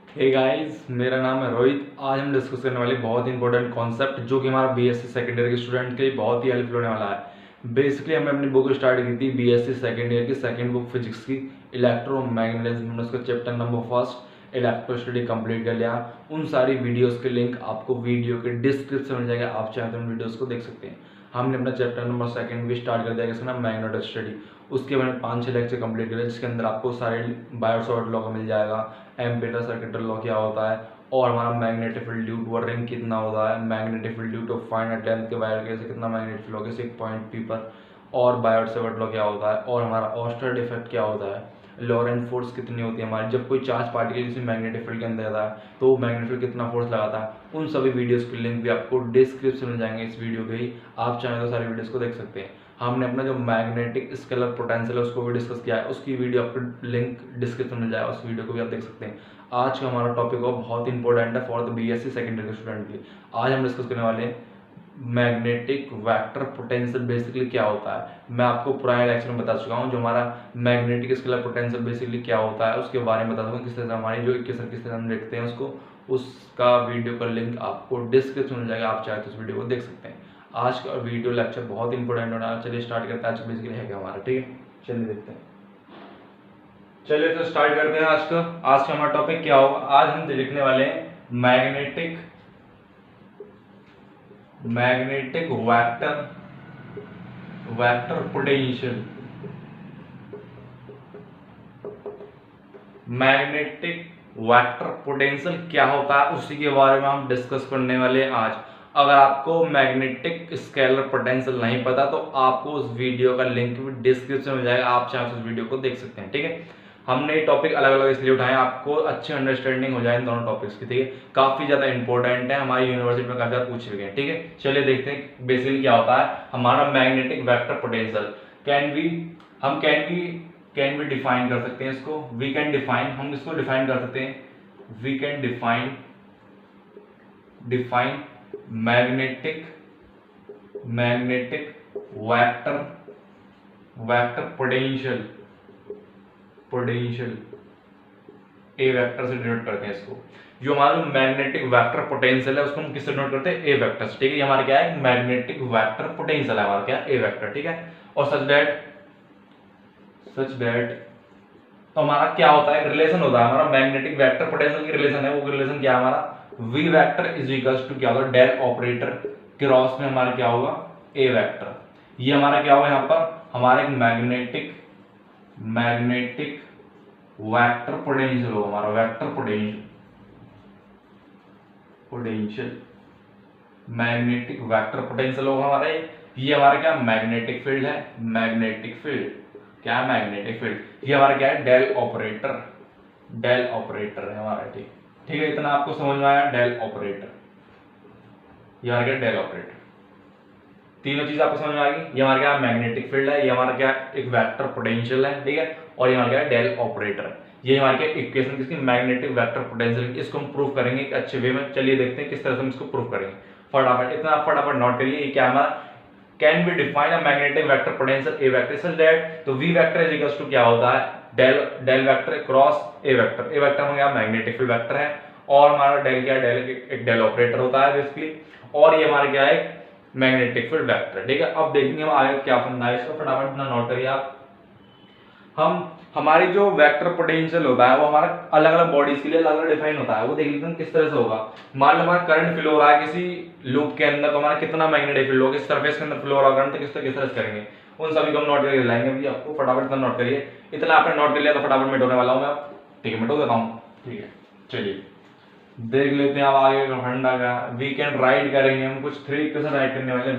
Hey guys, मेरा नाम है रोहित। आज हम डिस्कस करने वाले बहुत ही इंपॉर्टेंट कॉन्सेप्ट जो कि हमारा बीएससी सेकेंड ईयर के स्टूडेंट के लिए बहुत ही हेल्पफुल होने वाला है। बेसिकली हमने अपनी बुक स्टार्ट की थी बीएससी सेकेंड ईयर की सेकेंड बुक फिजिक्स की इलेक्ट्रोमैग्नेटिज्म। हमने उसका chapter number first electro study complete कर लिया। उन सारी वीडियोस के लिंक आपको वीडियो के डिस्क्रिप्शन में मिल जाएगा, आप चाहे तो उन वीडियोस को देख सकते हैं। हमने अपना चैप्टर नंबर सेकंड भी स्टार्ट कर दिया, जिसका नाम मैग्नेटिक स्टडी। उसके मैंने 5-6 लेक्चर कंप्लीट करे, जिसके अंदर आपको सारे बायोट लॉ का मिल जाएगा, एम्पीयर सर्किटल लॉ क्या होता है, और हमारा magnetic field due to ring कितना होता है, magnetic field due to finite length के वायर के से कितना मैग्नेटिक फील्ड होगा 6 पॉइंट पी पर, और बायोट सेवर्ट लॉ क्या होता है, और हमारा ऑस्टर्ड इफेक्ट क्या होता है, लॉरेंट फोर्स कितनी होती है हमारी जब कोई चार्ज पार्टिकल किसी मैग्नेटिक फील्ड के अंदर जाता है तो मैग्नेटिक फील्ड कितना फोर्स लगाता है। उन सभी वीडियोस के लिंक भी आपको डिस्क्रिप्शन में जाएंगे इस वीडियो के ही, आप चाहें तो सारी वीडियोस को देख सकते हैं। हमने अपना जो मैग्नेटिक स्केलर पोटेंशियल है उसको भी डिस्कस किया है, उसकी वीडियो आपको लिंक डिस्क्रिप्शन में जाएगा, उस वीडियो को भी आप देख सकते हैं। आज का हमारा टॉपिक बहुत इंपॉर्टेंट है for the BSc second year के स्टूडेंट के लिए। आज हम डिस्कस करने वाले हैं मैग्नेटिक वेक्टर पोटेंशियल बेसिकली क्या होता है। मैं आपको पुराने लेक्चर में बता चुका हूँ जो हमारा मैग्नेटिक स्केलर पोटेंशियल बेसिकली क्या होता है उसके बारे में बता दूंगा, किस तरह से हमारी जो इक्वेशन किस तरह हम देखते हैं उसको, उसका वीडियो का लिंक आपको डिस्क्रिप्शन में जाएगा, आप चाहे तो उस वीडियो को देख सकते हैं। आज का वीडियो लेक्चर बहुत इंपॉर्टेंट होना है। चलिए स्टार्ट करते हैं। आज बेसिकली है क्या हमारा, ठीक है, चलिए देखते हैं। चलिए तो स्टार्ट करते हैं। आज का हमारा टॉपिक क्या होगा। आज हम लिखने वाले हैं magnetic vector potential. Magnetic vector potential क्या होता है उसी के बारे में हम डिस्कस करने वाले हैं आज। अगर आपको मैग्नेटिक स्केलर पोटेंशियल नहीं पता तो आपको उस वीडियो का लिंक भी डिस्क्रिप्शन में जाएगा, आप चाहे उस वीडियो को देख सकते हैं, ठीक है। हमने टॉपिक अलग अलग इसलिए उठाए आपको अच्छी अंडरस्टैंडिंग हो जाए इन दोनों टॉपिक्स की, ठीक है। काफी ज्यादा इंपॉर्टेंट है, हमारी यूनिवर्सिटी में काफी ज्यादा पूछे गए, ठीक है। चलिए देखते हैं बेसिकली क्या होता है हमारा magnetic vector potential. Can we define कर सकते हैं इसको। वी कैन डिफाइन, हम इसको डिफाइन कर सकते हैं। We can define magnetic vector potential A vector से डिनोट करते हैं इसको। जो हमारा मैग्नेटिक वेक्टर पोटेंशियल है उसको हम किससे डिनोट करते हैं, ए वेक्टर से, ठीक है। ये हमारा क्या है, मैग्नेटिक वेक्टर पोटेंशियल है हमारा क्या, ए वेक्टर, ठीक है। और सच दैट तो हमारा क्या होता है, रिलेशन होता है हमारा मैग्नेटिक वेक्टर पोटेंशियल की रिलेशन है। वो रिलेशन क्या है हमारा, v vector is equals to क्या होगा, डेल ऑपरेटर क्रॉस में हमारा क्या होगा, a वेक्टर। ये हमारा क्या होगा, यहाँ पर हमारा एक मैग्नेटिक वेक्टर पोटेंशियल होगा, हमारा vector potential magnetic vector potential होगा हमारा। ये हमारा क्या मैग्नेटिक फील्ड है, मैग्नेटिक फील्ड क्या है, मैग्नेटिक फील्ड। ये हमारा क्या है, डेल ऑपरेटर है हमारा, ठीक ठीक है। इतना आपको समझ में आया, डेल ऑपरेटर, ये हमारा क्या डेल ऑपरेटर। तीनों चीज आपको समझ में आ गई। ये हमारा क्या मैग्नेटिक फील्ड है, ये हमारा क्या एक वेक्टर पोटेंशियल है, ठीक है। और ये हमारा क्या डेल ऑपरेटर है। ये हमारे क्या इक्वेशन किसकी, मैग्नेटिक वेक्टर पोटेंशियल। इसको हम प्रूव करेंगे एक अच्छे वे में। चलिए देखते हैं किस तरह से हम इसको प्रूव करेंगे। फटाफट इतना फटाफट नोट करिए। ये क्या हमारा, can be define a magnetic vector potential A vector such that, तो B vector is equals to क्या होता है, del vector cross A vector. A vector में क्या मैग्नेटिक फील्ड वेक्टर है, और हमारा डेल क्या है, एक डेल ऑपरेटर होता है बेसिकली, और ये हमारा क्या है मैग्नेटिक फील्ड वेक्टर, ठीक है। अब देखेंगे हम आगे क्या फंडा है इसको, फटाफट अपना नोट करिए आप। हम हमारी जो वेक्टर पोटेंशियल होता है वो हमारा अलग अलग बॉडीज के लिए अलग अलग डिफाइन होता है। वो देख लेते हैं किस तरह से होगा। मान लो हमारा करंट फ्लो हो रहा है किसी लूप के अंदर, तो हमारा कितना मैग्नेटिक फील्ड होगा, किस सरफेस के अंदर फ्लो हो रहा है करंट, तो किस तरह से करेंगे, उन सभी को हम नोट करके लाएंगे। अभी आपको फटाफट इतना नोट करिए। इतना आपने नोट कर लिया तो फटाफट मिटाने वाला हूँ मैं, ठीक है, मिटा देता हूँ, ठीक है। चलिए देख लेते हैं अब आगे का फंडा का। वी कैन राइट करेंगे हम, कुछ 3 इक्वेशन राइट करने वाले।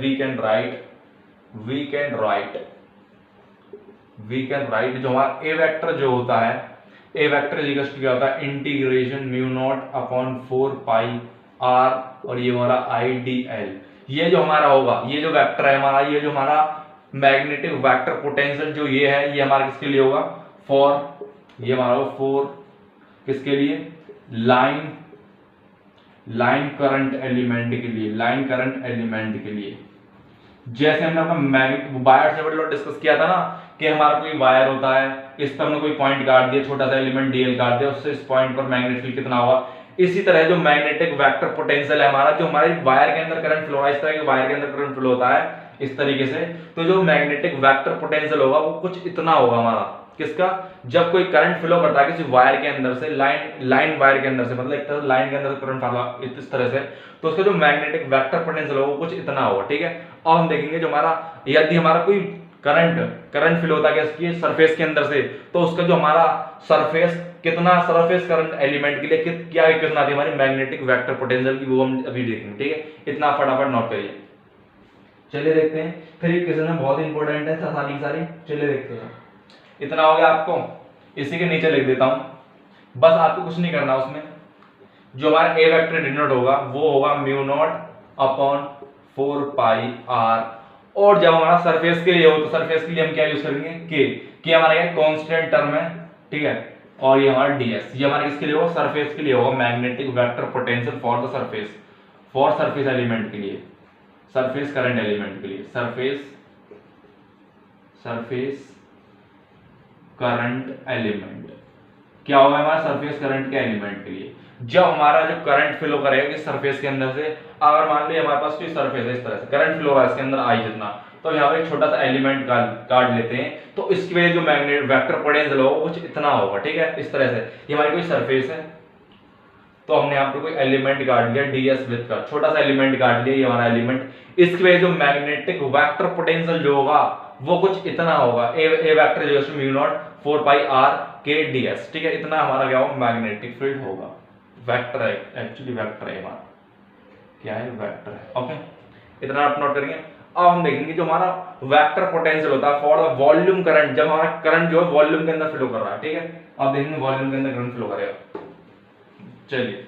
वी कैन राइट जो हमारा ए वेक्टर जो होता है, ए वेक्टर इक्वल्स टू क्या होता है, integration mu not upon 4 pi R, और ये हमारा आई डी एल। ये जो हमारा होगा, ये जो वेक्टर है हमारा, ये जो हमारा मैग्नेटिक वेक्टर पोटेंशियल जो ये है, ये हमारा किसके लिए होगा, ये हमारा होगा फॉर किसके लिए, लाइन करंट एलिमेंट के लिए। जैसे हमने अपना बायोट सेवर्ट लॉ डिस्कस किया था ना, कि हमारा कोई वायर होता है, इस पर हमने कोई पॉइंट काट दिया, छोटा सा एलिमेंट डीएल काट दिया, उससे इस पॉइंट पर मैग्नेटिक फील्ड कितना होगा। इसी तरह जो मैग्नेटिक वेक्टर पोटेंशियल है हमारा, जो हमारे वायर के अंदर करंट फ्लो हो रहा है, इस तरह के वायर के अंदर करंट फ्लो होता है इस तरीके से, तो जो मैग्नेटिक वेक्टर पोटेंशियल होगा वो कुछ इतना होगा हमारा। किसका? जब कोई करंट फ्लो करता है किसी वायर के अंदर से, लाइन वायर के अंदर से, मतलब एक तरह लाइन के अंदर से करंट फॉलो इस तरह से, तो उसका जो मैग्नेटिक वेक्टर पोटेंशियल होगा वो कुछ इतना होगा। ठीक है, अब हम देखेंगे जो हमारा, यदि हमारा कोई करंट फ्लो होता है इसकी सरफेस के अंदर से, तो उसका जो हमारा सरफेस करंट एलिमेंट के लिए क्या कितना थी हमारी मैग्नेटिक वेक्टर पोटेंशियल की, वो हम अभी देखेंगे। ठीक है, इतना फटाफट नोट करिए। चलिए देखते हैं, फिर ये क्वेश्चन बहुत इंपॉर्टेंट है, सारी। चलिए देखते हैं, इतना हो गया आपको, इसी के नीचे लिख देता हूं, बस आपको कुछ नहीं करना। उसमें जो हमारा ए वेक्टर डिनोट होगा वो होगा mu not upon 4 pi R, और जब हमारा सरफेस के लिए हो तो सरफेस के लिए हम क्या यूज करेंगे, के हमारा क्या कांस्टेंट टर्म है। ठीक है, और ये हमारा ds, ये हमारा किसके लिए होगा, सरफेस के लिए होगा, magnetic vector potential for the surface element के लिए, सरफेस करंट एलिमेंट के लिए, सरफेस करंट एलिमेंट क्या होगा हमारा, सरफेस करंट के एलिमेंट के लिए। जब हमारा जो करंट फ्लो करेगा कि सरफेस के अंदर से, अगर मान लीजिए हमारे पास कोई सरफेस है, इस तरह से करंट फ्लो है इसके अंदर आई जितना, तो यहाँ पर एक छोटा सा एलिमेंट काट लेते हैं, तो इसकी वजह जो मैग्नेट वेक्टर पोटेंशियल होगा कुछ इतना होगा। ठीक है, इस तरह से ये हमारी कोई सरफेस है, तो हमने यहाँ पर कोई एलिमेंट काट लिया ds विथ का, छोटा सा एलिमेंट काट लिया, ये हमारा एलिमेंट, इसकी वजह जो मैग्नेटिक वेक्टर पोटेंशियल जो होगा वो कुछ इतना होगा, ए वेक्टर जो है म्यू नॉट 4 पाई आर के ds। ठीक है, इतना हमारा क्या होगा, मैग्नेटिक फील्ड होगा। वेक्टर है, एक्चुअली वेक्टर है हमारा, क्या है, वेक्टर है। ओके, इतना आप नोट करेंगे। अब हम देखेंगे जो हमारा वेक्टर पोटेंशियल होता है फॉर द वॉल्यूम करंट, जब हमारा करंट जो है वॉल्यूम के अंदर फ्लो कर रहा है। ठीक है, अब देखेंगे वॉल्यूम के अंदर करंट फ्लो करेगा। चलिए,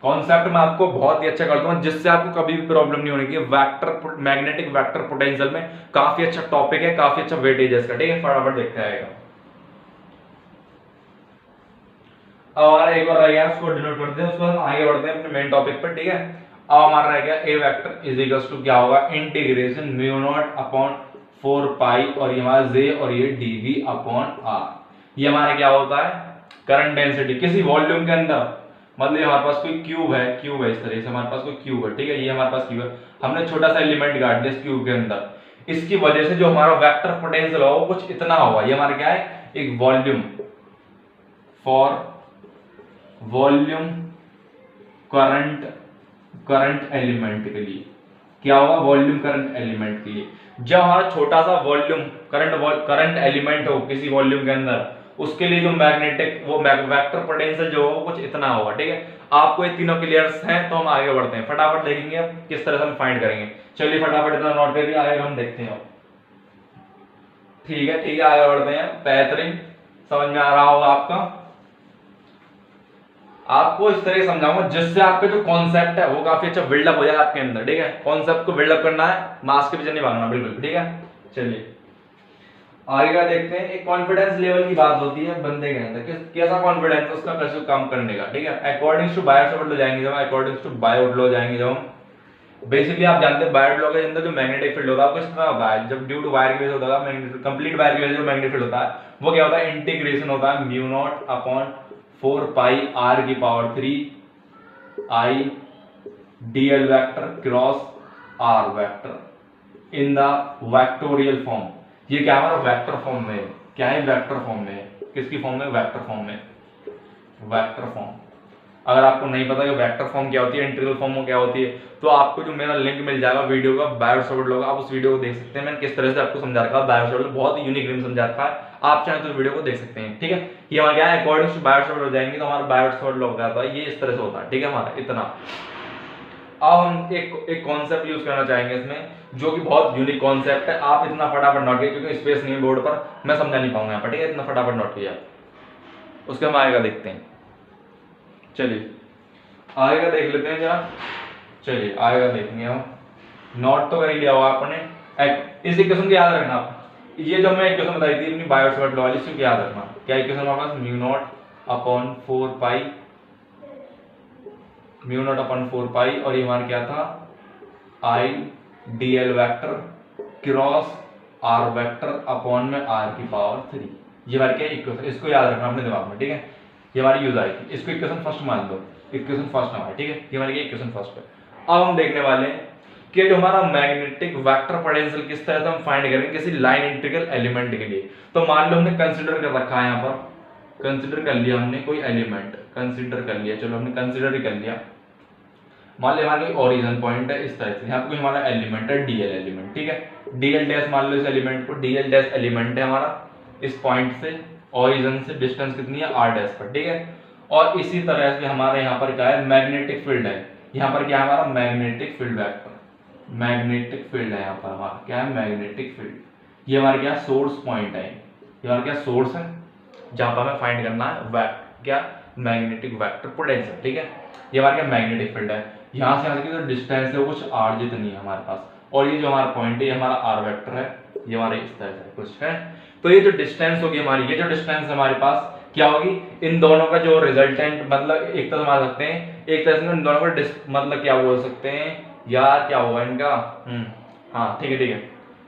कॉन्सेप्ट मैं आपको बहुत ही अच्छा करता हूं, जिससे आपको कभी भी प्रॉब्लम नहीं होने की। वेक्टर मैग्नेटिक वेक्टर पोटेंशियल में काफी अच्छा टॉपिक है, काफी अच्छा वेटेज है इसका। ठीक है, फटाफट देखते आएगा। अब हमारा एक और रह गया, उसको डिनोट करते हैं, उसको हम आगे बढ़ते हैं अपने मेन टॉपिक पर। ठीक है, अब हमारा रह गया ए वेक्टर इज इक्वल्स टू क्या होगा, integration mu not upon 4 pi, और ये हमारा जे और ये dv अपॉन आर। ये हमारा क्या होता है, करंट डेंसिटी किसी वॉल्यूम के अंदर, मतलब हमारे पास कोई क्यूब है इस तरह से, हमारे पास कोई क्यूब है। ठीक है, ये हमारे पास क्यूब है, हमने छोटा सा एलिमेंट काट दिया इस क्यूब के अंदर, इसकी वजह से जो हमारा वेक्टर पोटेंशियल होगा वो कुछ इतना होगा। ये हमारा क्या है, एक volume for volume current element के लिए क्या होगा, वॉल्यूम करंट एलिमेंट के लिए। जब हमारा छोटा सा वॉल्यूम करंट एलिमेंट हो किसी वॉल्यूम के अंदर, उसके लिए जो मैग्नेटिक वो वेक्टर पोटेंशियल जो हो कुछ इतना होगा। ठीक है, आपको ये तीनों क्लियर्स हैं, तो हम आगे बढ़ते हैं, फटाफट देखेंगे अब किस तरह से हम फाइंड करेंगे। चलिए फटाफट इतना नोट करिए, आगे हम देखते हैं। ठीक है, आगे बढ़ते हैं। बेहतरीन, समझ में आ रहा होगा आपको इस तरह समझाऊंगा जिससे आपका जो कॉन्सेप्ट है वो काफी अच्छा बिल्डअप हो जाए आपके अंदर। ठीक है, कॉन्सेप्ट को बिल्डअप करना है, मास के पीछे नहीं भागना बिल्कुल। ठीक है, चलिए आगे का देखते हैं। एक कॉन्फिडेंस लेवल की बात होती है बंदे के अंदर, कैसा कॉन्फिडेंस, उसका कैसे काम करने का। ठीक है, अकॉर्डिंग टू बायोट लॉ जाएंगे जब, अकॉर्डिंग टू बायोट लॉ जाएंगे जब हम, बेसिकली आप जानते हैं बायोट लॉ के अंदर जो मैग्नेटिक फील्ड होता है आपको इस तरह होता है, जब ड्यू टू वायर की वजह से होता है, कंप्लीट वायर की वजह से जो मैग्नेटिक फील्ड होता है वो क्या होता है, इंटीग्रेशन होता है म्यू नॉट अपॉन 4 पाई r की power 3 i dl vector cross r vector in the vectorial form. ये क्या हमारा वेक्टर फॉर्म में, क्या है, वेक्टर फॉर्म में, किसकी फॉर्म में, वेक्टर फॉर्म में, वेक्टर फॉर्म। अगर आपको नहीं पता कि वेक्टर फॉर्म क्या होती है, इंटीग्रल फॉर्म क्या होती है, तो आपको जो मेरा लिंक मिल जाएगा वीडियो का, बायोट सॉलिड लॉ का, आप उस वीडियो को देख सकते हैं। मैंने किस तरह से आपको समझा रखा है, बायोट सॉलिड बहुत ही यूनिक वे समझा रखा है, आप चाहें तो वीडियो को देख सकते हैं। ठीक है, ये हमारा क्या है, according to Biot Savart law जाएंगे तो हमारा बायोट सॉलिड लॉ क्या होता है, ये इस तरह से होता है। ठीक है, हमारा इतना। अब हम एक कॉन्सेप्ट यूज करना चाहेंगे इसमें, जो कि बहुत यूनिक कॉन्सेप्ट है। आप इतना फटाफट नोट कीजिए क्योंकि स्पेस नहीं है बोर्ड पर, मैं समझा नहीं पाऊंगा यहाँ पर। ठीक है, इतना फटाफट नोट कीजिए आप, उसके हम आगे का देखते हैं। चलिए आगे का देख लेते हैं जरा। चलिए आगे का देखेंगे हम, नोट तो कर ही लिया होगा आपने। इस इक्वेशन को याद रखना आप, ये जो मैं इक्वेशन बताई थी अपनी बायोट सॉलिड लॉ वाली, इसको याद रखना। क्या इक्वेशन हमारे पास, mu not upon 4 pi, mu not upon 4 pi, और ये हमारा क्या था, i dl vector cross R vector upon में आर की पावर 3। ये हमारी क्या इक्वेशन, इसको याद रखना अपने दिमाग में, ठीक है। ये हमारी यूज आएगी, इसको इक्वेशन फर्स्ट मान लो, इक्वेशन फर्स्ट हमारी, ठीक है। ये हमारी इक्वेशन फर्स्ट है। अब हम देखने वाले हैं कि जो हमारा मैग्नेटिक वेक्टर पोटेंशियल किस तरह से हम फाइंड करेंगे किसी लाइन इंटीग्रल एलिमेंट के लिए। तो मान लो हमने कंसीडर कर रखा है, यहाँ पर कंसीडर कर लिया हमने कोई एलिमेंट, कंसीडर कर लिया, चलो हमने कंसीडर ही कर लिया। मान लो हमारा कोई ओरिजिन पॉइंट है इस तरह से, यहाँ पे कोई हमारा एलिमेंट है डीएल एलिमेंट, ठीक है। डीएल डैश मान लो इस एलिमेंट को, डीएल डैश एलिमेंट है हमारा इस पॉइंट से, ओरिजिन से डिस्टेंस कितनी है आर डैश पर, ठीक है। और इसी तरह से हमारे यहाँ पर क्या है, मैग्नेटिक फील्ड है। यहाँ पर क्या है हमारा magnetic field vector, magnetic field है यहाँ पर हमारा क्या है, मैग्नेटिक फील्ड। ये हमारे क्या सोर्स पॉइंट है, ये हमारा क्या सोर्स है जहाँ पर हमें फाइंड करना है क्या मैग्नेटिक वेक्टर पोटेंशियल, ठीक है। ये हमारा क्या मैग्नेटिक फील्ड है। यहाँ से यहाँ की जो डिस्टेंस है वो कुछ आर जितनी है हमारे पास, और ये जो हमारा पॉइंट है ये हमारा आर वेक्टर है, ये हमारे इस तरह से कुछ है। तो ये जो डिस्टेंस होगी हमारी, ये जो डिस्टेंस है हमारे पास क्या होगी, इन दोनों का जो रिजल्टेंट मतलब एक तरह मान सकते हैं, एक तरह से इन दोनों का मतलब क्या बोल सकते हैं यार, क्या होगा इनका, हाँ ठीक है ठीक है,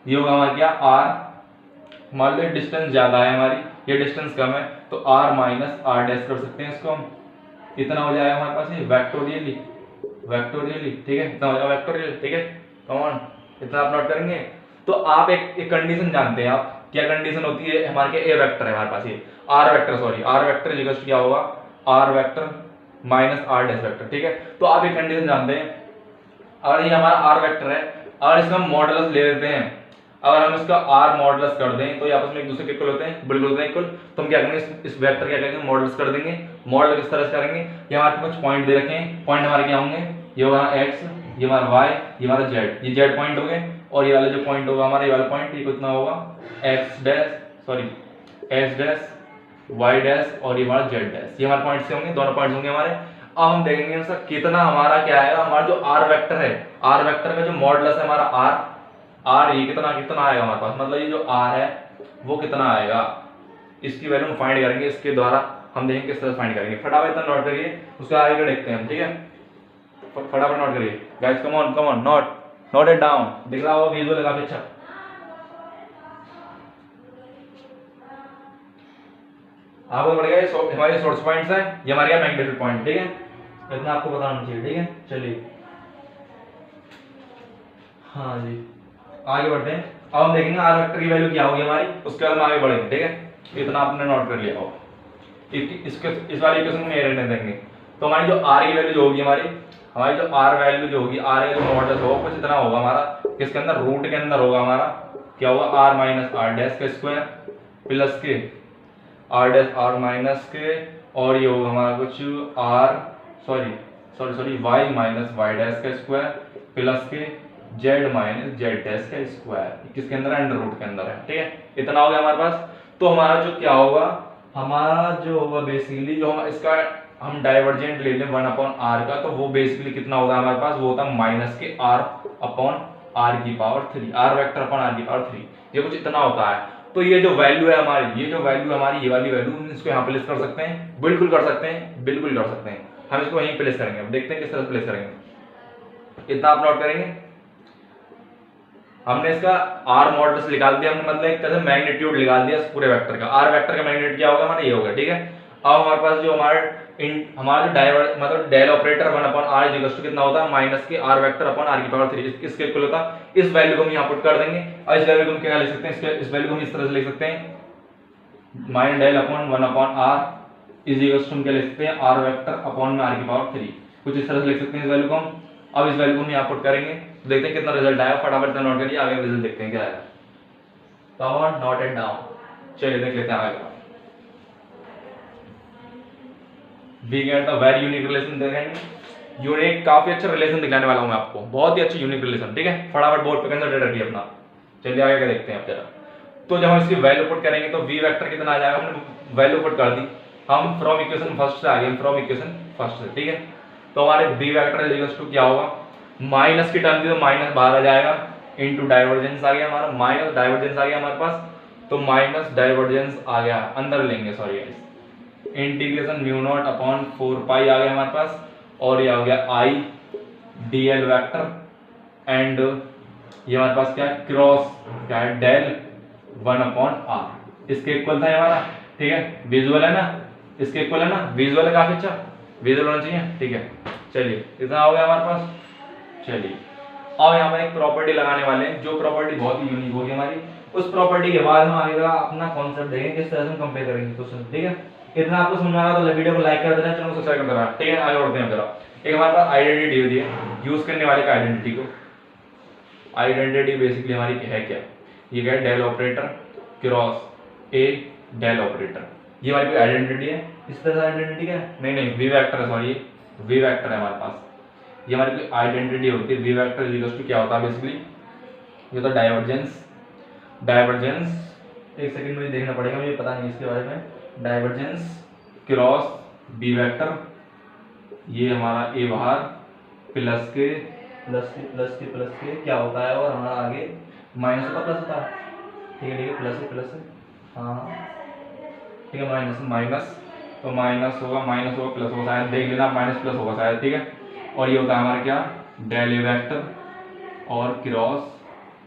ये होगा हमारा क्या आर। मान लो डिस्टेंस ज्यादा है हमारी, ये डिस्टेंस कम है, तो आर माइनस आर डैश कर सकते हैं इसको हम। इतना हो जाएगा हमारे पास ये वेक्टोरियली, वेक्टोरियली, ठीक है, इतना हो जाएगा वेक्टोरियल, ठीक है। कम ऑन, इतना आप नोट करेंगे। तो आप एक कंडीशन जानते हैं, आप क्या कंडीशन होती है हमारे क्या, ए वेक्टर है हमारे पास, ये R vector, sorry R vector equal to क्या होगा, R vector minus R dash vector, ठीक है। तो आप एक कंडीशन जानते हैं, अगर ये हमारा आर वेक्टर है, अगर इसका हम मॉडुलस ले लेते हैं, अगर हम इसका आर मॉडुलस कर दें तो ये आपस में एक दूसरे के इक्वल होते हैं, बिल्कुल होते हैं इक्वल। तो हम क्या करेंगे, इस वेक्टर क्या करेंगे, मॉडुलस कर देंगे। मॉडल किस तरह से करेंगे, ये हमारे कुछ पॉइंट दे रखे हैं, पॉइंट हमारे क्या होंगे, ये होगा एक्स, ये हमारा वाई, ये हमारा जेड, ये जेड पॉइंट हो गए। और ये वाला जो पॉइंट होगा हमारा, ये वाला पॉइंट, ये कितना होगा X dash, sorry X dash, Y dash, और ये हमारा जेड डैश, ये हमारे पॉइंट से होंगे, दोनों पॉइंट्स होंगे हमारे। अब हम देखेंगे इसका कितना हमारा क्या आएगा, हमारा जो आर वेक्टर है, आर वेक्टर का जो मॉडुलस है हमारा आर, आर ये कितना कितना आएगा हमारे पास, मतलब ये जो आर है वो कितना आएगा, इसकी वैल्यू हम फाइंड करेंगे, इसके द्वारा हम देखेंगे किस तरह फाइंड करेंगे। फटाफट इतना नोट करिए, उसके आगे देखते हैं हम, ठीक है। फटाफट नोट करिए guys, come on note it down, दिख रहा होगा विजुअल काफी अच्छा। आपको पड़ गया हमारे सोर्स पॉइंट्स है, ये हमारे क्या मैग्नेटिक पॉइंट, ठीक है। इतना आपको पता होना चाहिए, ठीक है। चलिए हाँ जी, आगे बढ़ते हैं। अब हम देखेंगे आर वेक्टर की वैल्यू क्या होगी हमारी, उसके बाद हम आगे बढ़ेंगे, ठीक है। इतना आपने नोट कर लिया हो, इसके इस वाली इक्वेशन में रहने देंगे। तो हमारी जो आर की वैल्यू जो होगी हमारी जो आर वैल्यू जो होगी, आर का जो मॉडुलस होगा कुछ इतना होगा हमारा, किसके अंदर, रूट के अंदर होगा हमारा, क्या होगा आर माइनस आर डैश का स्क्वायर प्लस के आर डैश आर माइनस के, और ये होगा हमारा कुछ R sorry Y minus Y dash का स्क्वायर प्लस के जेड माइनस जेड डैश का स्क्वायर, किसके अंदर है, अंडर रूट के अंदर है, ठीक है। इतना हो गया हमारे पास। तो हमारा जो क्या होगा, हमारा जो होगा बेसिकली जो हम इसका हम डाइवर्जेंट ले लें 1/r का, तो वो बेसिकली कितना होगा हमारे पास, वो होता है माइनस के r/r की power 3, r vector upon r की पावर 3, ये कुछ इतना होता है। तो ये जो वैल्यू है हमारी, ये वाली वैल्यू इसको यहाँ प्लेस कर सकते हैं, बिल्कुल कर सकते हैं, हम इसको वहीं प्लेस करेंगे। अब देखते हैं किस तरह प्लेस करेंगे, इतना आप नोट करेंगे। हमने इसका आर मॉडुलस निकाल दिया, हमने मतलब एक तरह से मैग्नीट्यूड निकाल दिया इस पूरे वेक्टर का। आर वेक्टर का मैग्नीट्यूड क्या होगा हमारा, ये होगा, ठीक है। अब हमारे पास जो हमारा जो डाइवर्स मतलब del operator 1/r is equal to कितना होता है, माइनस के आर वेक्टर अपॉन r की पावर 3, इसके इक्वल होता है। इस वैल्यू को हम यहां पुट कर देंगे, और इस वैल्यू को हम क्या लिख सकते हैं, इस वैल्यू को हम इस तरह से लिख सकते हैं, minus del upon 1/r is equal to हम क्या लिख सकते हैं, r वेक्टर अपॉन r की पावर 3, कुछ इस तरह से लिख सकते हैं इस वैल्यू को हम। अब इस वैल्यू को हम यहां पुट करेंगे, देखते हैं कितना रिजल्ट आएगा। फटाफट नोट करिए, आगे रिजल्ट देखते हैं क्या आएगा। Come on, note it down, चलिए देख लेते हैं आगे। We get a very unique relation, देखेंगे यूनिक, काफी अच्छा रिलेशन दिखाने वाला हूं मैं आपको, बहुत ही अच्छी यूनिक रिलेशन, ठीक है। फटाफट बोर्ड पे कंसिडर रखिए अपना, चलिए आगे का देखते हैं अब जरा। तो जब हम इसकी वैल्यू पुट करेंगे तो वी वेक्टर कितना आ जाएगा, हमने वैल्यू पुट कर दी, हम फ्रॉम इक्वेशन फर्स्ट से आ गए, फ्रॉम इक्वेशन फर्स्ट से, ठीक है। तो हमारे V vector is equal to क्या होगा, माइनस की टर्म थी तो माइनस बाहर आ जाएगा, इनटू डाइवर्जेंस आ गया हमारा, माइनस डाइवर्जेंस आ गया हमारे पास, तो माइनस डाइवर्जेंस आ गया, अंदर लेंगे sorry guys, integration mu not upon 4 पाई आ गया हमारे पास, और ये आ गया आई डीएल वेक्टर एंड ये हमारे पास क्या है, क्रॉस क्या है, डेल 1/r, इसके इक्वल था ये हमारा, ठीक है, विजुअल है ना, इसके इक्वल है ना, विजुअल है, काफी अच्छा विजुअल होना चाहिए, ठीक है। चलिए इतना हो गया हमारे पास। चलिए अब यहाँ पर एक प्रॉपर्टी लगाने वाले हैं, जो प्रॉपर्टी बहुत ही यूनिक होगी हमारी। उस प्रॉपर्टी के बाद हम आगे का अपना कॉन्सेप्ट देखेंगे, किस तरह से हम कंपेयर करेंगे क्वेश्चन, ठीक है। इतना आपको समझ में आ रहा तो वीडियो को लाइक कर देना, चैनल को सब्सक्राइब कर देना, ठीक है। आगे बढ़ते हैं जरा। एक हमारे पास आइडेंटिटी होती है, यूज करने वाले का आइडेंटिटी को। आइडेंटिटी बेसिकली हमारी है क्या, ये क्या है, del operator cross A del operator, ये हमारी कोई आइडेंटिटी है। इस तरह से आइडेंटिटी क्या है, नहीं वी वेक्टर है, सॉरी वी वेक्टर है हमारे पास, ये हमारी कोई आइडेंटिटी होती है। V vector is equal to क्या होता है बेसिकली, ये तो डाइवर्जेंस, एक सेकंड मुझे देखना पड़ेगा, मुझे पता नहीं इसके बारे में। डाइवर्जेंस क्रॉस बी वेक्टर, ये हमारा ए बाहर प्लस के क्या होता है, और हमारा आगे माइनस का प्लस होता है, ठीक है, प्लस है, हाँ ठीक है, माइनस तो माइनस होगा प्लस होगा, शायद देख लेना, माइनस प्लस होगा शायद, ठीक है। और ये होता है हमारा क्या, डेल ए वेक्टर और क्रॉस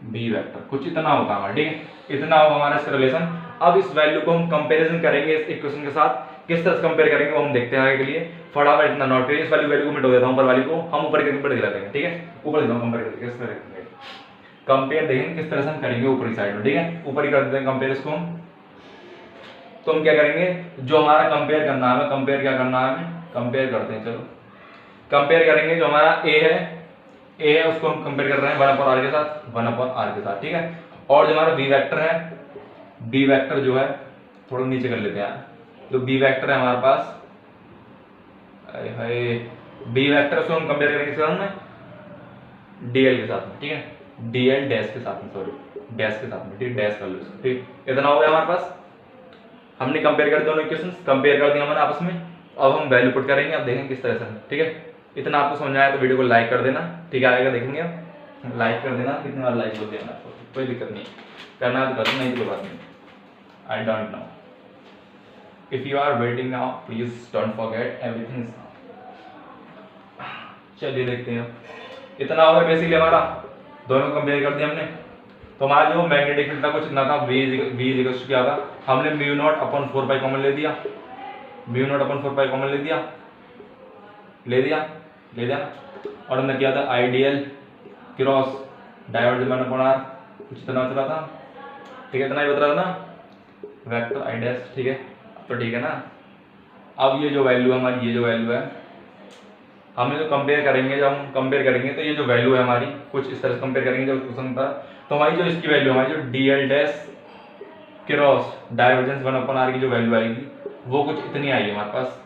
बी वेक्टर, कुछ इतना होता है हमारा, ठीक है। इतना होगा हमारा इसका रिलेशन। अब इस वैल्यू को हम कंपैरिजन करेंगे इस इक्वेशन के साथ, किस तरह से कंपेयर करेंगे वो हम देखते हैं आगे के लिए। फटाफट इतना नोट करिए, इस वाली वैल्यू को मिटा देता हूं, ऊपर वाली को हम ऊपर के ऊपर दिखा देंगे, ठीक है। ऊपर देता हूं कंपेयर करके, किस तरह करेंगे कंपेयर, देखेंगे किस तरह से हम करेंगे ऊपर की साइड में, ठीक है। ऊपर ही कर देते हैं कंपेयर इसको हम। तो हम क्या करेंगे, जो हमारा कंपेयर करना है, कंपेयर क्या करना है हमें, कंपेयर करते हैं, चलो कंपेयर करेंगे। जो हमारा ए है उसको हम कंपेयर कर रहे हैं 1/r के साथ, 1/r के साथ, ठीक है। और जो हमारा बी वेक्टर है, बी वेक्टर जो है, थोड़ा नीचे कर लेते हैं, जो बी वेक्टर है हमारे पास, बी वेक्टर उसको हम कंपेयर करेंगे किसके साथ में, डीएल के साथ में, ठीक है, डीएल डैश के साथ में, सॉरी डैश के साथ में, ठीक, डैश कर लो इसको, ठीक। इतना हो गया हमारे पास, हमने कंपेयर कर दोनों इक्वेशंस, कंपेयर कर दिया हमने आपस में। अब हम वैल्यू पुट करेंगे, अब देखेंगे किस तरह से, ठीक है। इतना आपको समझ आया तो वीडियो को लाइक कर देना, ठीक है, आगे का देखेंगे अब। लाइक कर देना, कितने बार लाइक बोल देना आपको, कोई दिक्कत नहीं, करना तो करना, नहीं तो कोई बात नहीं, I don't know. If you are waiting now please don't forget everything. चलिए देखते हैं, इतना होगा बेसिकली हमारा, दोनों कंपेयर कर दिया हमने। तो हमारा जो मैग्नेटिक फील्ड था कुछ इतना था, v क्या था, हमने mu naught upon 4 pi common ले दिया, mu naught upon 4 pi common ले दिया, और हमने किया था आइडियल क्रॉस डाइवर्जेंस 1/r, कुछ इतना बच रहा था, ठीक है, इतना ही बच रहा था ना, वेक्टर आई डैश, ठीक है, तो ठीक है ना। अब ये जो वैल्यू है हमारी, ये जो वैल्यू है हमें जो कंपेयर करेंगे, जब हम कंपेयर करेंगे तो ये जो वैल्यू है हमारी, कुछ इस तरह से कंपेयर करेंगे जब क्वेश्चन था, तो हमारी जो इसकी वैल्यू, हमारी जो DL dash cross divergence 1/r की जो वैल्यू आएगी वो कुछ इतनी आएगी हमारे पास।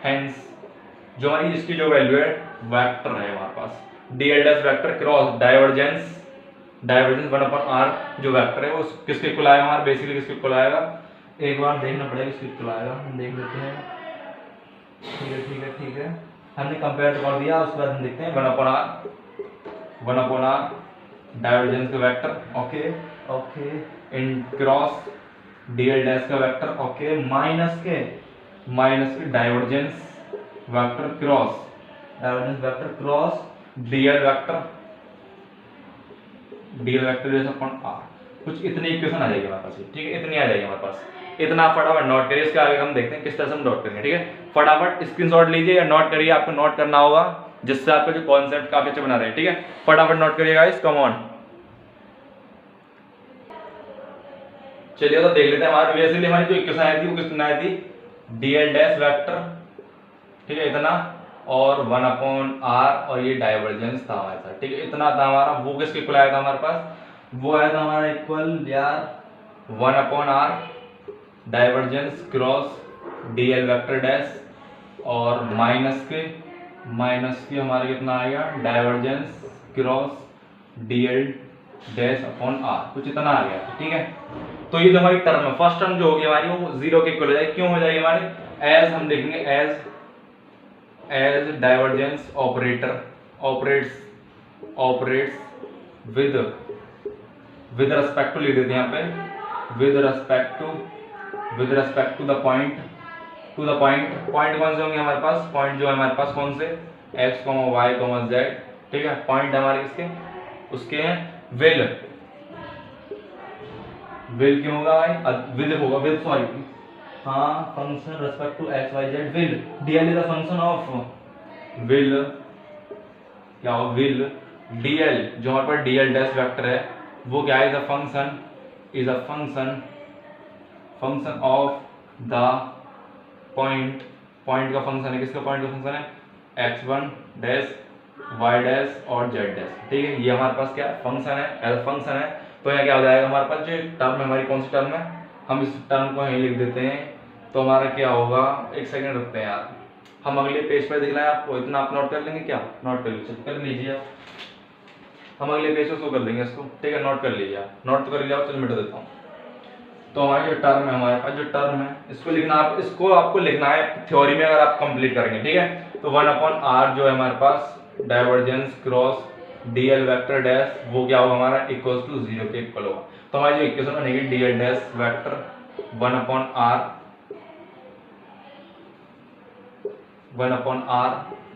हेंस जो हमारी इसकी जो वैल्यू है वेक्टर है हमारे पास, d l dash vector cross divergence 1/r जो वेक्टर है वो किसके इक्वल आएगा हमारा, बेसिकली किसके इक्वल आएगा, एक बार देखना पड़ेगा किसके इक्वल आएगा, हम देख लेते हैं, ठीक है, हमने कंपेयर कर दिया, उसके बाद हम देखते हैं 1/r डाइवर्जेंस का vector, okay in cross DL dash का वेक्टर, ओके माइनस के divergence vector cross d l vector जैसा अपॉन r, कुछ इतनी इक्वेशन आ जाएगी हमारे पास, ठीक है, इतनी आ जाएगी हमारे पास। इतना फटाफट नोट करिए, इसके आगे हम देखते हैं किस तरह से हम नोट करेंगे, ठीक है। फटाफट स्क्रीनशॉट लीजिए या नोट करिए, आपको नोट करना होगा जिससे आपका जो कॉन्सेप्ट काफी अच्छा बना रहे, ठीक है। फटाफट नोट करिए गाइस, कम ऑन। चलिए तो देख लेते हैं, हमारे बेसिकली हमारी जो इक्वेशन आई थी वो कितना आई थी, डीएल डैश वेक्टर, ठीक है, इतना और 1/r और ये डाइवर्जेंस था हमारे साथ, ठीक है, इतना था हमारा। वो किसके इक्वल आया था हमारे पास, वो आया था हमारा इक्वल यार 1/r divergence cross d l vector dash और माइनस के हमारे कितना आएगा, divergence cross DL dash upon r, कुछ इतना आ गया, ठीक है। तो ये जो हमारी टर्म है, फर्स्ट टर्म जो होगी हमारी वो 0 के इक्वल हो जाएगी, क्यों हो जाएगी हमारे, एज हम देखेंगे as divergence operator operates with respect to, लिख देते हैं यहाँ पे, with respect to the point कौन से होंगे हमारे पास, पॉइंट जो है हमारे पास कौन से, x, y, z ठीक है, पॉइंट हमारे किसके, उसके हैं विल। विल क्यों होगा भाई, विल होगा, विल सॉरी, हाँ function respect to X Y Z will, DL is the function of will, क्या हो विल, डीएल जो हमारे पास डीएल डैश वेक्टर है वो क्या है, is a function of the point, point का फंक्शन है, किसका पॉइंट का फंक्शन है, x1 डैश y डैश और z डैश, ठीक है, ये हमारे पास क्या फंक्शन है, एज फंक्शन है। तो यहाँ क्या हो जाएगा हमारे पास, जो टर्म है हमारी कौन सी टर्म है, हम इस टर्म को यहीं लिख देते हैं, तो हमारा क्या होगा, एक सेकंड रुकते हैं यार, हम अगले पेज पर दिख रहा है आपको, इतना आप नोट कर लेंगे क्या, नोट कर लीजिए आप, हम अगले पेज को शो कर देंगे इसको, ठीक है, नोट कर लीजिए आप, नोट तो कर लीजिए, चलो मिटा देता हूँ। तो हमारी जो टर्म है, हमारे पास जो टर्म है इसको लिखना, आप इसको आपको लिखना है थ्योरी में अगर आप कंप्लीट करेंगे, ठीक है, तो 1/r जो है हमारे पास divergence cross d l vector dash वो क्या होगा हमारा, इक्वल्स टू 0 के इक्वल होगा। तो हमारी जो इक्वेशन बनेगी DL dash vector 1/r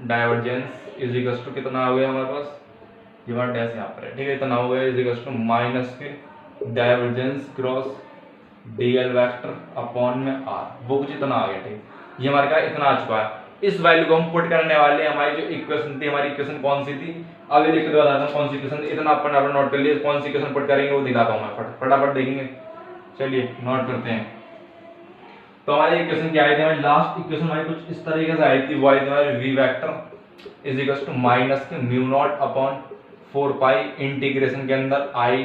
divergence is equals to कितना हो गया हमारे पास, ये हमारा डैश यहाँ पर है, ठीक है, इतना हो गया इज इक्वल्स टू माइनस के divergence cross d l vector upon में आर, वो कुछ इतना आ गया, ठीक, ये हमारे का इतना आ चुका है। इस वैल्यू को हम पुट करने वाले हैं, हमारी जो इक्वेशन थी, हमारी इक्वेशन कौन सी थी, अभी लिख के बताता हूँ कौन सी इक्वेशन, इतना अपन नोट कर लिए, कौन सी इक्वेशन पुट करेंगे वो दिखाता हूँ मैं, फटाफट देखेंगे, चलिए नोट करते हैं। तो हमारी इक्वेशन क्या आई थी, हमारी लास्ट इक्वेशन हमारी कुछ इस तरीके से आई थी, वो आई थी हमारी B vector is equal to minus के mu not upon 4 pi integration के अंदर I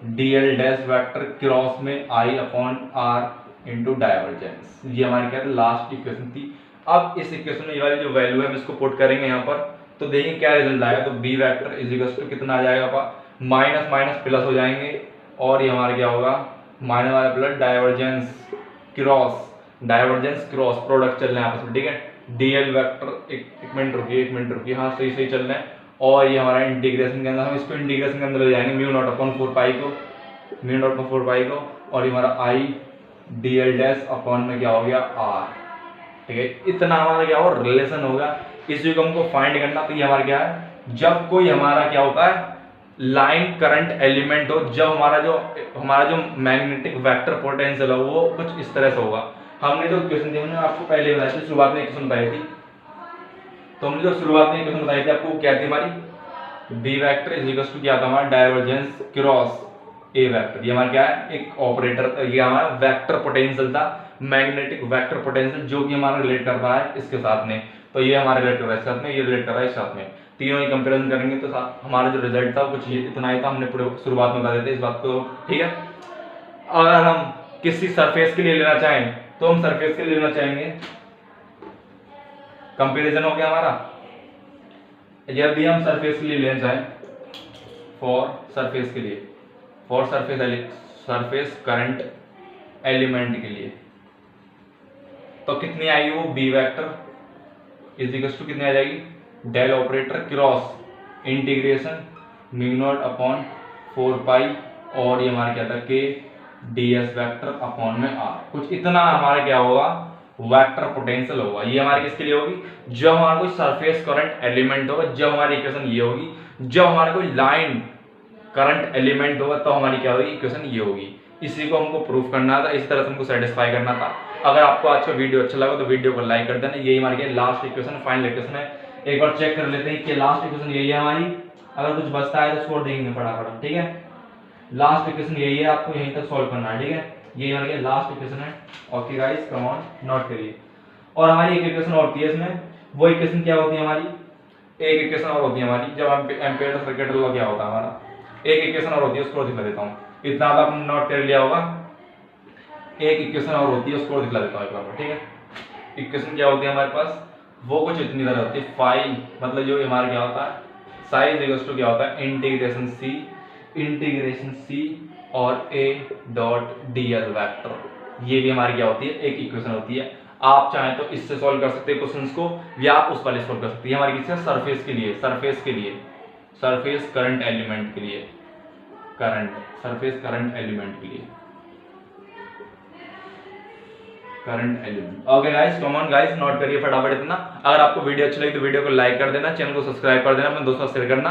d l dash vector cross में I upon r into divergence, ये हमारी क्या लास्ट इक्वेशन थी। अब इस इक्वेशन में ये वाली जो वैल्यू है हम इसको पुट करेंगे यहाँ पर, तो देखेंगे क्या रिजल्ट आएगा, तो B vector is equal to कितना आ जाएगा, माइनस माइनस प्लस हो जाएंगे, और ये हमारा क्या होगा, माइनस वाला प्लस डाइवर्जेंस क्रॉस प्रोडक्ट चल रहे हैं आपस में, ठीक है, डीएल वेक्टर एक मिनट रुकिए, हाँ सही चल रहे हैं, और ये हमारा इंटीग्रेशन के अंदर, हम इसको इंटीग्रेशन के अंदर ले जाएंगे म्यू नॉट अपॉन 4 पाई को, और ये हमारा आई डीएल डैश अपॉन में क्या हो गया आर, ठीक है, इतना हमारा क्या हो रिलेशन होगा। इसी को हमको फाइंड करना, तो ये हमारा क्या है, जब कोई हमारा क्या होता है लाइन करंट एलिमेंट हो, जब हमारा जो मैग्नेटिक वेक्टर पोटेंशियल हो वो कुछ इस तरह से होगा। हमने जो क्वेश्चन थी हमने आपको पहले बताई थी, शुरुआत में क्वेश्चन बताई थी, तो हमने जो शुरुआत में क्वेश्चन बताई थी आपको क्या थी, हमारी B vector is equal to क्या था हमारा डाइवर्जेंस क्रॉस ए वेक्टर, ये हमारा क्या है एक ऑपरेटर, ये हमारा वेक्टर पोटेंशियल था, मैग्नेटिक वेक्टर पोटेंशियल, जो कि हमारा रिलेट कर रहा है इसके साथ में, तो ये हमारा रिलेट कर रहा है साथ में, ये रिलेट कर रहा है साथ में, तीनों ही कंपैरिजन करेंगे तो हमारा जो रिजल्ट था कुछ इतना ही था, हमने पूरे शुरुआत में बता देते इस बात को, ठीक है। अगर हम किसी सरफेस के लिए लेना चाहें तो हम सरफेस के लिए लेना चाहेंगे, कंपैरिजन हो गया हमारा, यदि हम सरफेस के लिए लेना चाहें फॉर सरफेस करंट एलिमेंट के लिए, तो कितनी आएगी वो B vector is equal to कितनी आ जाएगी, del operator cross integration mu not upon 4 pi, और ये हमारा क्या था के डीएस वेक्टर अपॉन में आर, कुछ इतना हमारा क्या होगा वेक्टर पोटेंशियल होगा। ये हमारे किसके लिए होगी, जब हमारा कोई सरफेस करंट एलिमेंट होगा, जब हमारी इक्वेशन ये होगी, जब हमारा कोई लाइन करंट एलिमेंट होगा तो हमारी क्या होगी इक्वेशन ये होगी। इसी को हमको प्रूफ करना था, इसी तरह से हमको सेटिस्फाई करना था। अगर आपको आज का वीडियो अच्छा लगा तो वीडियो को लाइक कर देना। यही हमारी लास्ट इक्वेशन फाइनल इक्वेशन है, एक बार चेक कर लेते हैं कि लास्ट इक्वेशन यही है हमारी, अगर कुछ बचता है तो स्कोर देंगे फटाफट, ठीक है। लास्ट इक्वेशन यही है, आपको यहीं तक सॉल्व करना है, ठीक है। यही हमारी लास्ट इक्वेशन है। Okay guys, come on note करिए। और हमारी एक इक्वेशन होती है इसमें, वो इक्वेशन क्या होती है हमारी, एक इक्वेशन और होती है हमारी, जब हम एम्पियर सर्किट लॉ क्या होता है हमारा, एक इक्वेशन और होती है, उसको दिखा देता हूँ। इतना तो आपने नोट कर लिया होगा, एक इक्वेशन और होती है, उसको दिखला देता हूँ एक बार, ठीक है। इक्वेशन क्या होती है हमारे पास, वो कुछ इतनी तरह होती है, फाई मतलब जो हमारा क्या होता है, साइज इक्वल्स टू क्या होता है इंटीग्रेशन सी और ए डॉट डीएल वेक्टर। ये भी हमारी क्या होती है एक इक्वेशन होती है। आप चाहें तो इससे सॉल्व कर सकते हैं क्वेश्चंस को, या आप उस वाले सॉल्व कर सकते हैं। हमारी किससे, सरफेस करंट एलिमेंट के लिए, सरफेस करंट एलिमेंट के लिए। Current element. Okay guys, come on guys, note करिए फटाफट इतना। अगर आपको वीडियो अच्छी लगी तो वीडियो को लाइक कर देना, चैनल को सब्सक्राइब कर देना, अपने दोस्तों से शेयर करना।